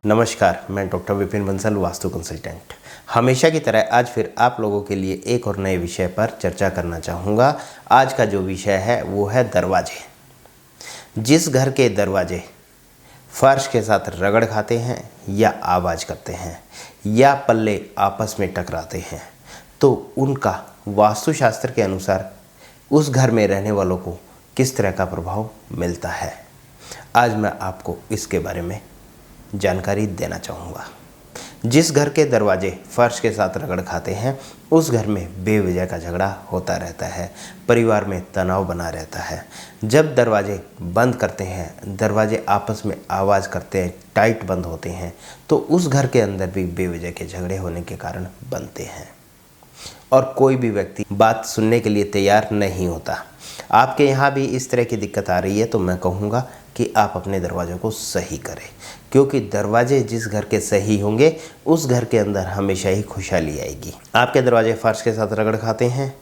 नमस्कार, मैं doctor Vipin Bansal, vastu consultant. हमेशा की तरह आज फिर आप लोगों के लिए एक और नए विषय पर चर्चा करना चाहूँगा। आज का जो विषय है वो है दरवाजे। जिस घर के दरवाजे फर्श के साथ रगड़ खाते हैं या आवाज़ करते हैं या पल्ले आपस में टकराते हैं, तो उनका वास्तुशास्त्र के अनुसार उस घर में रहने वालों को किस तरह का प्रभाव मिलता है, आज मैं आपको इसके बारे में जानकारी देना चाहूँगा। जिस घर के दरवाजे फर्श के साथ रगड़ खाते हैं उस घर में बेवजह का झगड़ा होता रहता है, परिवार में तनाव बना रहता है। जब दरवाजे बंद करते हैं, दरवाजे आपस में आवाज़ करते हैं, टाइट बंद होते हैं, तो उस घर के अंदर भी बेवजह के झगड़े होने के कारण बनते हैं और कोई भी व्यक्ति बात सुनने के लिए तैयार नहीं होता। आपके यहाँ भी इस तरह की दिक्कत आ रही है तो मैं कहूँगा कि आप अपने दरवाज़ों को सही करें, क्योंकि दरवाजे जिस घर के सही होंगे उस घर के अंदर हमेशा ही खुशहाली आएगी। आपके दरवाजे फर्श के साथ रगड़ खाते हैं,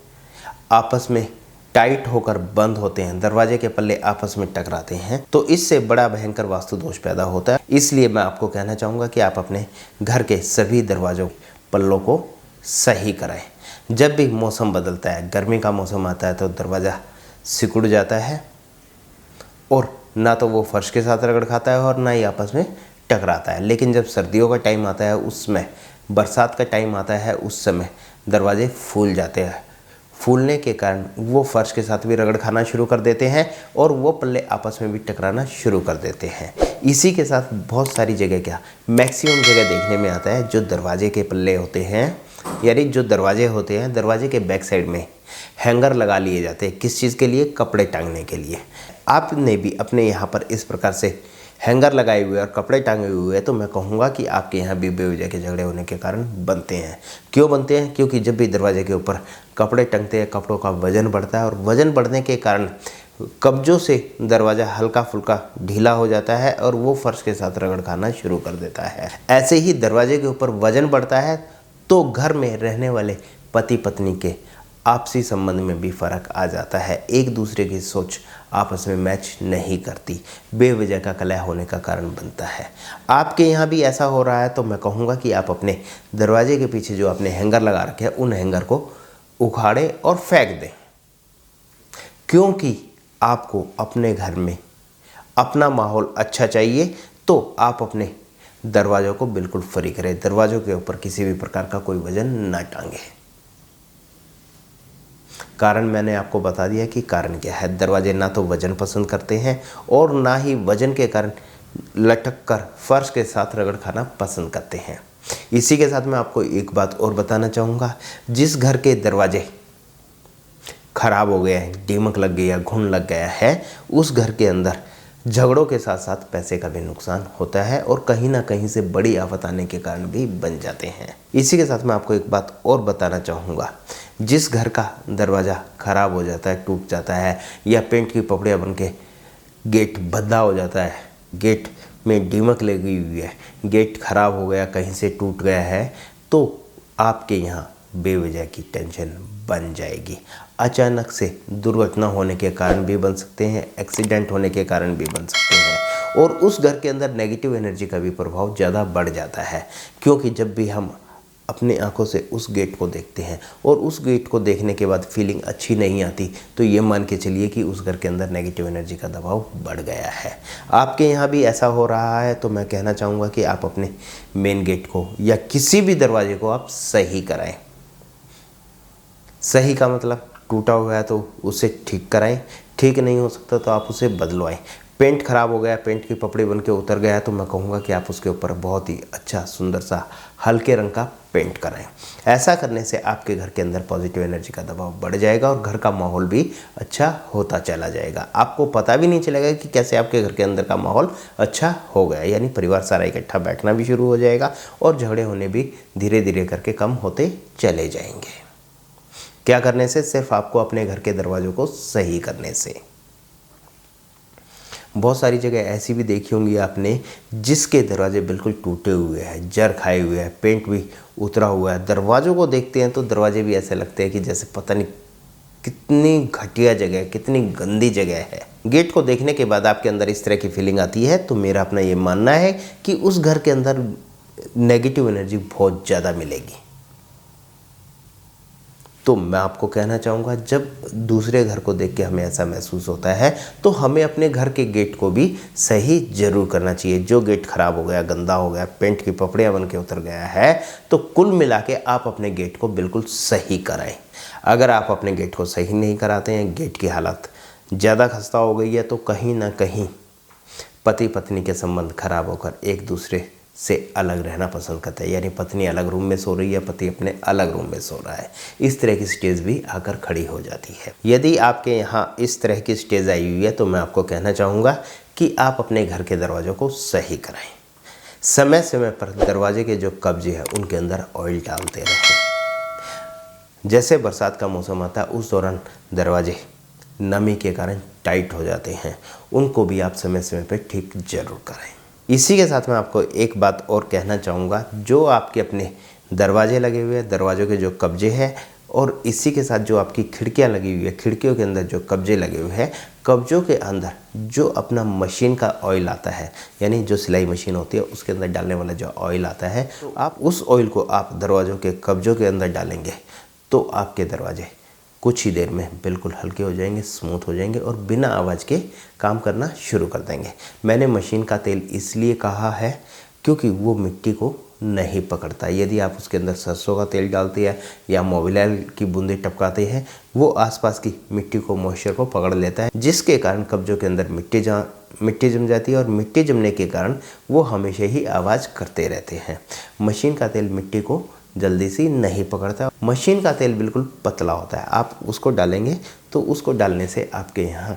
आपस में टाइट होकर बंद होते हैं, दरवाजे के पल्ले आपस में टकराते हैं, तो इससे बड़ा भयंकर वास्तु दोष पैदा होता है। इसलिए मैं आपको कहना चाहूँगा कि आप अपने घर के सभी दरवाज़ों पल्लों को सही कराएं। जब भी मौसम बदलता है, गर्मी का मौसम आता है तो दरवाज़ा सिकुड़ जाता है और ना तो वो फर्श के साथ रगड़ खाता है और ना ही आपस में टकराता है। लेकिन जब सर्दियों का टाइम आता है, उसमें बरसात का टाइम आता है, उस समय दरवाजे फूल जाते हैं। फूलने के कारण वो फर्श के साथ भी रगड़ खाना शुरू कर देते हैं और वो पल्ले आपस में भी टकराना शुरू कर देते हैं। इसी के साथ बहुत सारी जगह, क्या मैक्सिमम जगह देखने में आता है, जो दरवाजे के पल्ले होते हैं, यानी जो दरवाजे होते हैं, दरवाजे के बैक साइड में हैंगर लगा लिए जाते हैं। किस चीज़ के लिए? कपड़े टांगने के लिए। आपने भी अपने यहाँ पर इस प्रकार से हैंगर लगाए हुए और कपड़े टांगे हुए हैं तो मैं कहूँगा कि आपके यहाँ भी बेवजह के झगड़े होने के कारण बनते हैं। क्यों बनते हैं? क्योंकि जब भी दरवाजे के ऊपर कपड़े टंगते हैं, कपड़ों का वजन बढ़ता है और वजन बढ़ने के कारण कब्जों से दरवाज़ा हल्का फुल्का ढीला हो जाता है और वो फर्श के साथ रगड़ खाना शुरू कर देता है। ऐसे ही दरवाजे के ऊपर वजन बढ़ता है तो घर में रहने वाले पति पत्नी के आपसी संबंध में भी फर्क आ जाता है। एक दूसरे की सोच आपस में मैच नहीं करती, बेवजह का कलह होने का कारण बनता है। आपके यहाँ भी ऐसा हो रहा है तो मैं कहूँगा कि आप अपने दरवाजे के पीछे जो आपने हैंगर लगा रखे हैं उन हैंगर को उखाड़े और फेंक दें, क्योंकि आपको अपने घर में अपना माहौल अच्छा चाहिए तो आप अपने दरवाज़ों को बिल्कुल फ्री करें। दरवाज़ों के ऊपर किसी भी प्रकार का कोई वजन ना टांगे। कारण मैंने आपको बता दिया कि कारण क्या है। दरवाजे ना तो वजन पसंद करते हैं और ना ही वजन के कारण लटक कर फर्श के साथ रगड़ खाना पसंद करते हैं। इसी के साथ मैं आपको एक बात और बताना चाहूँगा, जिस घर के दरवाजे खराब हो गए हैं, दीमक लग गई है, घुन लग गया है, उस घर के अंदर झगड़ों के साथ साथ पैसे का भी नुकसान होता है और कहीं ना कहीं से बड़ी आफत आने के कारण भी बन जाते हैं। इसी के साथ मैं आपको एक बात और बताना चाहूँगा, जिस घर का दरवाज़ा खराब हो जाता है, टूट जाता है या पेंट की पपड़ियाँ बन के गेट भद्दा हो जाता है, गेट में दीमक लगी हुई है, गेट खराब हो गया, कहीं से टूट गया है, तो आपके यहाँ बेवजह की टेंशन बन जाएगी। अचानक से दुर्घटना होने के कारण भी बन सकते हैं, एक्सीडेंट होने के कारण भी बन सकते हैं और उस घर के अंदर नेगेटिव एनर्जी का भी प्रभाव ज़्यादा बढ़ जाता है। क्योंकि जब भी हम अपनी आंखों से उस गेट को देखते हैं और उस गेट को देखने के बाद फीलिंग अच्छी नहीं आती, तो ये मान के चलिए कि उस घर के अंदर नेगेटिव एनर्जी का दबाव बढ़ गया है। आपके यहाँ भी ऐसा हो रहा है तो मैं कहना चाहूँगा कि आप अपने मेन गेट को या किसी भी दरवाजे को आप सही कराएं। सही का मतलब टूटा हुआ है तो उसे ठीक कराएं, ठीक नहीं हो सकता तो आप उसे बदलवाएं। पेंट खराब हो गया, पेंट की पपड़ी बन के उतर गया, तो मैं कहूँगा कि आप उसके ऊपर बहुत ही अच्छा सुंदर सा हल्के रंग का पेंट कराएं। ऐसा करने से आपके घर के अंदर पॉजिटिव एनर्जी का दबाव बढ़ जाएगा और घर का माहौल भी अच्छा होता चला जाएगा। आपको पता भी नहीं चलेगा कि कैसे आपके घर के अंदर का माहौल अच्छा हो गया, यानी परिवार सारा इकट्ठा बैठना भी शुरू हो जाएगा और झगड़े होने भी धीरे धीरे करके कम होते चले जाएंगे। क्या करने से? सिर्फ आपको अपने घर के दरवाजों को सही करने से। बहुत सारी जगह ऐसी भी देखी होंगी आपने जिसके दरवाजे बिल्कुल टूटे हुए हैं, जर खाए हुए हैं, पेंट भी उतरा हुआ है। दरवाज़ों को देखते हैं तो दरवाजे भी ऐसे लगते हैं कि जैसे पता नहीं कितनी घटिया जगह, कितनी गंदी जगह है। गेट को देखने के बाद आपके अंदर इस तरह की फीलिंग आती है तो मेरा अपना ये मानना है कि उस घर के अंदर नेगेटिव एनर्जी बहुत ज़्यादा मिलेगी। तो मैं आपको कहना चाहूँगा, जब दूसरे घर को देख के हमें ऐसा महसूस होता है तो हमें अपने घर के गेट को भी सही जरूर करना चाहिए। जो गेट खराब हो गया, गंदा हो गया, पेंट की पपड़ियाँ बन के उतर गया है, तो कुल मिला के आप अपने गेट को बिल्कुल सही कराएं। अगर आप अपने गेट को सही नहीं कराते हैं, गेट की हालत ज़्यादा खस्ता हो गई है, तो कहीं ना कहीं पति पत्नी के संबंध खराब होकर एक दूसरे से अलग रहना पसंद करते हैं। यानी पत्नी अलग रूम में सो रही है, पति अपने अलग रूम में सो रहा है। इस तरह की स्टेज भी आकर खड़ी हो जाती है। यदि आपके यहाँ इस तरह की स्टेज आई हुई है तो मैं आपको कहना चाहूँगा कि आप अपने घर के दरवाज़ों को सही कराएं। समय समय पर दरवाजे के जो कब्जे हैं उनके अंदर ऑयल डालते रहें। जैसे बरसात का मौसम आता है उस दौरान दरवाजे नमी के कारण टाइट हो जाते हैं, उनको भी आप समय समय पर ठीक जरूर करें। इसी के साथ मैं आपको एक बात और कहना चाहूँगा, जो आपके अपने दरवाजे लगे हुए हैं, दरवाज़ों के जो कब्जे हैं, और इसी के साथ जो आपकी खिड़कियाँ लगी हुई है, खिड़कियों के अंदर जो कब्जे लगे हुए हैं, कब्जों के अंदर जो अपना मशीन का ऑयल आता है, यानी जो सिलाई मशीन होती है उसके अंदर डालने वाला जो ऑयल आता है, तो आप उस ऑयल को आप दरवाज़ों के कब्जों के अंदर डालेंगे तो आपके दरवाजे कुछ ही देर में बिल्कुल हल्के हो जाएंगे, स्मूथ हो जाएंगे और बिना आवाज़ के काम करना शुरू कर देंगे। मैंने मशीन का तेल इसलिए कहा है क्योंकि वो मिट्टी को नहीं पकड़ता। यदि आप उसके अंदर सरसों का तेल डालते हैं या मोबिल ऑयल की बूंदें टपकाते हैं, वो आसपास की मिट्टी को, मॉइस्चर को पकड़ लेता है, जिसके कारण कब्जों के अंदर मिट्टी जम जाती है और मिट्टी जमने के कारण वो हमेशा ही आवाज़ करते रहते हैं। मशीन का तेल मिट्टी को जल्दी से नहीं पकड़ता। मशीन का तेल बिल्कुल पतला होता है। आप उसको डालेंगे तो उसको डालने से आपके यहाँ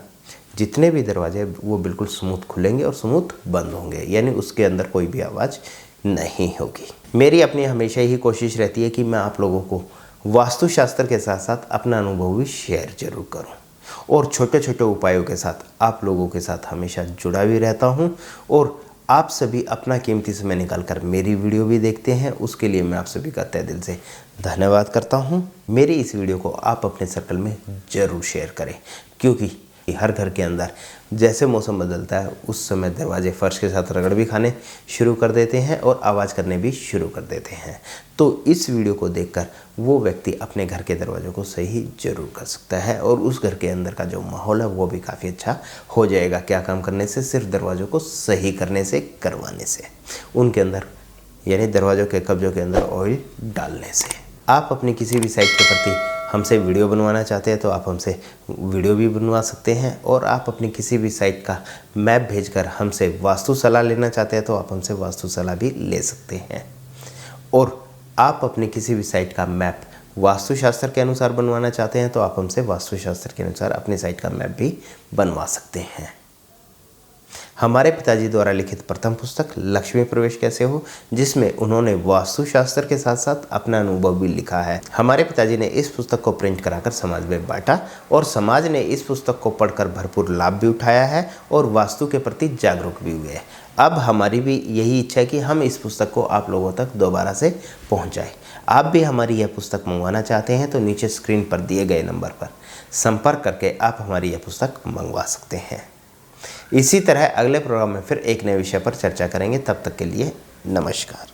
जितने भी दरवाजे वो बिल्कुल स्मूथ खुलेंगे और स्मूथ बंद होंगे, यानी उसके अंदर कोई भी आवाज़ नहीं होगी। मेरी अपनी हमेशा ही कोशिश रहती है कि मैं आप लोगों को वास्तुशास्त्र के साथ साथ अपना अनुभव भी शेयर जरूर करूं और छोटे छोटे उपायों के साथ आप लोगों के साथ हमेशा जुड़ा भी रहता हूं। और आप सभी अपना कीमती समय निकाल कर मेरी वीडियो भी देखते हैं, उसके लिए मैं आप सभी का तहे दिल से धन्यवाद करता हूं। मेरी इस वीडियो को आप अपने सर्कल में ज़रूर शेयर करें, क्योंकि हर घर के अंदर जैसे मौसम बदलता है उस समय दरवाजे फर्श के साथ रगड़ भी खाने शुरू कर देते हैं और आवाज़ करने भी शुरू कर देते हैं। तो इस वीडियो को देखकर वो व्यक्ति अपने घर के दरवाज़ों को सही जरूर कर सकता है और उस घर के अंदर का जो माहौल है वो भी काफ़ी अच्छा हो जाएगा। क्या काम करने से? सिर्फ दरवाज़ों को सही करने से, करवाने से, उनके अंदर यानी दरवाज़ों के कब्जों के अंदर ऑयल डालने से। आप अपनी किसी भी साइट के प्रति हमसे वीडियो बनवाना चाहते हैं तो आप हमसे वीडियो भी बनवा सकते हैं, और आप अपनी किसी भी साइट का मैप भेजकर हमसे वास्तु सलाह लेना चाहते हैं तो आप हमसे वास्तु सलाह भी ले सकते हैं। और आप अपनी किसी भी साइट का मैप वास्तुशास्त्र के अनुसार बनवाना चाहते हैं तो आप हमसे वास्तुशास्त्र के अनुसार अपनी साइट का मैप भी बनवा सकते हैं। हमारे पिताजी द्वारा लिखित प्रथम पुस्तक लक्ष्मी प्रवेश कैसे हो, जिसमें उन्होंने वास्तुशास्त्र के साथ साथ अपना अनुभव भी लिखा है। हमारे पिताजी ने इस पुस्तक को प्रिंट कराकर समाज में बांटा और समाज ने इस पुस्तक को पढ़कर भरपूर लाभ भी उठाया है और वास्तु के प्रति जागरूक भी हुए। अब हमारी भी यही इच्छा है कि हम इस पुस्तक को आप लोगों तक दोबारा से पहुँचाएँ। आप भी हमारी यह पुस्तक मंगवाना चाहते हैं तो नीचे स्क्रीन पर दिए गए नंबर पर संपर्क करके आप हमारी यह पुस्तक मंगवा सकते हैं। इसी तरह अगले प्रोग्राम में फिर एक नए विषय पर चर्चा करेंगे। तब तक के लिए नमस्कार।